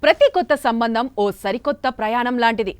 ప్రతి కొత్త సంబంధం ఓ సరికొత్త ప్రయాణం లాంటిది.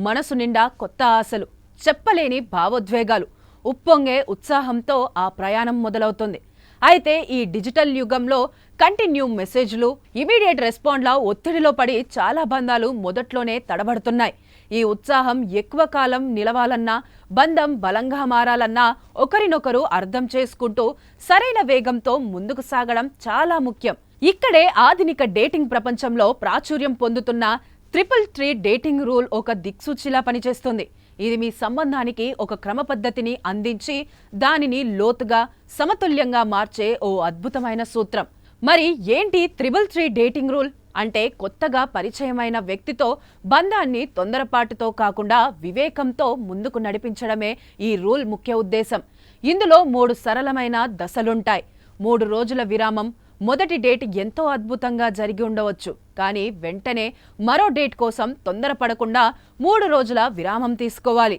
మనసు నిండా కొత్త ఆశలు, చెప్పలేని భావోద్వేగాలు, ఉప్పొంగే ఉత్సాహంతో ఆ ప్రయాణం మొదలవుతుంది. అయితే ఈ డిజిటల్ యుగంలో కంటిన్యూ మెసేజ్లు, ఇమీడియట్ రెస్పాండ్ల ఒత్తిడిలో పడి చాలా బంధాలు మొదట్లోనే తడబడుతున్నాయి. ఈ ఉత్సాహం ఎక్కువ కాలం నిలవాలన్నా, బంధం బలంగా మారాలన్నా ఒకరినొకరు అర్థం చేసుకుంటూ సరైన వేగంతో ముందుకు సాగడం చాలా ముఖ్యం. ఇక్కడే ఆధునిక డేటింగ్ ప్రపంచంలో ప్రాచుర్యం పొందుతున్న 333 డేటింగ్ రూల్ ఒక దిక్సూచిలా పనిచేస్తుంది. ఇది మీ సంబంధానికి ఒక క్రమ పద్ధతిని అందించి దానిని లోతుగా, సమతుల్యంగా మార్చే ఓ అద్భుతమైన సూత్రం. మరి ఏంటి 333 డేటింగ్ రూల్ అంటే? కొత్తగా పరిచయమైన వ్యక్తితో బంధాన్ని తొందరపాటుతో కాకుండా వివేకంతో ముందుకు నడిపించడమే ఈ రూల్ ముఖ్య ఉద్దేశం. ఇందులో 3 సరళమైన దశలుంటాయి. 3 రోజుల విరామం. మొదటి డేట్ ఎంతో అద్భుతంగా జరిగి ఉండవచ్చు, కానీ వెంటనే మరో డేట్ కోసం తొందరపడకుండా 3 రోజుల విరామం తీసుకోవాలి.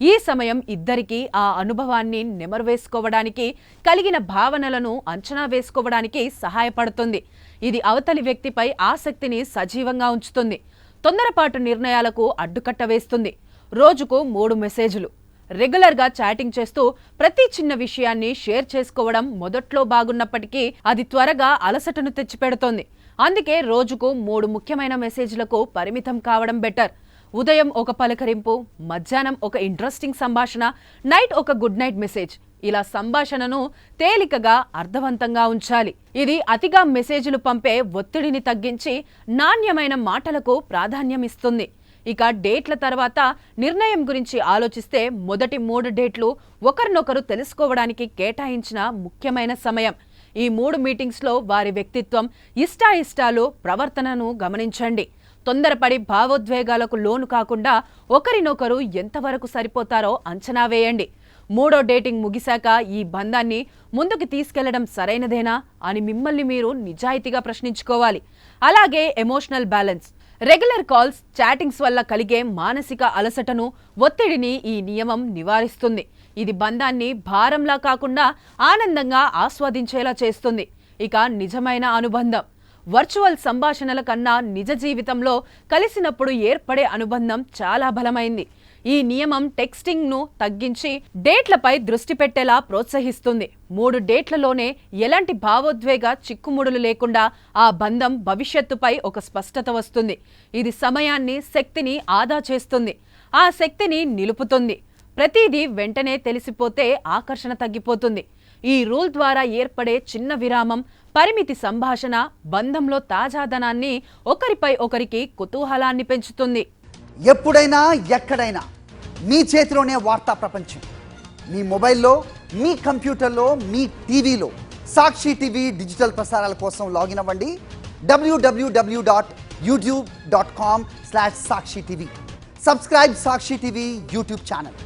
ఈ సమయం ఇద్దరికీ ఆ అనుభవాన్ని నెమరు వేసుకోవడానికి, కలిగిన భావనలను అంచనా వేసుకోవడానికి సహాయపడుతుంది. ఇది అవతలి వ్యక్తిపై ఆసక్తిని సజీవంగా ఉంచుతుంది, తొందరపాటు నిర్ణయాలకు అడ్డుకట్ట వేస్తుంది. రోజుకు 3 మెసేజ్లు. రెగ్యులర్గా చాటింగ్ చేస్తూ ప్రతి చిన్న విషయాన్ని షేర్ చేసుకోవడం మొదట్లో బాగున్నప్పటికీ అది త్వరగా అలసటను తెచ్చిపెడుతోంది. అందుకే రోజుకు 3 ముఖ్యమైన మెసేజ్లకు పరిమితం కావడం బెటర్. ఉదయం ఒక పలకరింపు, మధ్యాహ్నం ఒక ఇంట్రెస్టింగ్ సంభాషణ, నైట్ ఒక గుడ్ నైట్ మెసేజ్. ఇలా సంభాషణను తేలికగా, అర్థవంతంగా ఉంచాలి. ఇది అతిగా మెసేజ్లు పంపే ఒత్తిడిని తగ్గించి నాణ్యమైన మాటలకు ప్రాధాన్యం ఇస్తుంది. ఇక డేట్ల తర్వాత నిర్ణయం గురించి ఆలోచిస్తే మొదటి 3 డేట్లు ఒకరినొకరు తెలుసుకోవడానికి కేటాయించిన ముఖ్యమైన సమయం. ఈ 3 మీటింగ్స్లో వారి వ్యక్తిత్వం, ఇష్టాయిష్టాలు, ప్రవర్తనను గమనించండి. తొందరపడి భావోద్వేగాలకు లోను కాకుండా ఒకరినొకరు ఎంతవరకు సరిపోతారో అంచనా వేయండి. 3వ డేటింగ్ ముగిశాక ఈ బంధాన్ని ముందుకు తీసుకెళ్లడం సరైనదేనా అని మిమ్మల్ని మీరు నిజాయితీగా ప్రశ్నించుకోవాలి. అలాగే emotional balance. Regular calls, chattings వల్ల కలిగే మానసిక అలసటను, ఒత్తిడిని ఈ నియమం నివారిస్తుంది. ఇది బంధాన్ని భారంలా కాకుండా ఆనందంగా ఆస్వాదించేలా చేస్తుంది. ఇక నిజమైన అనుబంధం. వర్చువల్ సంభాషణల కన్నా నిజ జీవితంలో కలిసినప్పుడు ఏర్పడే అనుబంధం చాలా బలమైంది. ఈ నియమం టెక్స్టింగ్ను తగ్గించి డేట్లపై దృష్టి పెట్టేలా ప్రోత్సహిస్తుంది. 3 డేట్లలోనే ఎలాంటి భావోద్వేగ చిక్కుముడులు లేకుండా ఆ బంధం భవిష్యత్తుపై ఒక స్పష్టత వస్తుంది. ఇది సమయాన్ని, శక్తిని ఆదా చేస్తుంది, ఆ శక్తిని నిలుపుతుంది. ప్రతిదీ వెంటనే తెలిసిపోతే ఆకర్షణ తగ్గిపోతుంది. ఈ రూల్ ద్వారా ఏర్పడే చిన్న విరామం, పరిమితి సంభాషణ బంధంలో తాజాదనాన్ని, ఒకరిపై ఒకరికి కుతూహలాన్ని పెంచుతుంది. ఎప్పుడైనా ఎక్కడైనా మీ చేతిలోనే వార్తా ప్రపంచం. మీ మొబైల్లో, మీ కంప్యూటర్లో, మీ టీవీలో సాక్షి టీవీ డిజిటల్ ప్రసారాల కోసం లాగిన్ అవ్వండి. www.youtube.com/సాక్షి టీవీ. సబ్స్క్రైబ్ సాక్షి టీవీ యూట్యూబ్ ఛానల్.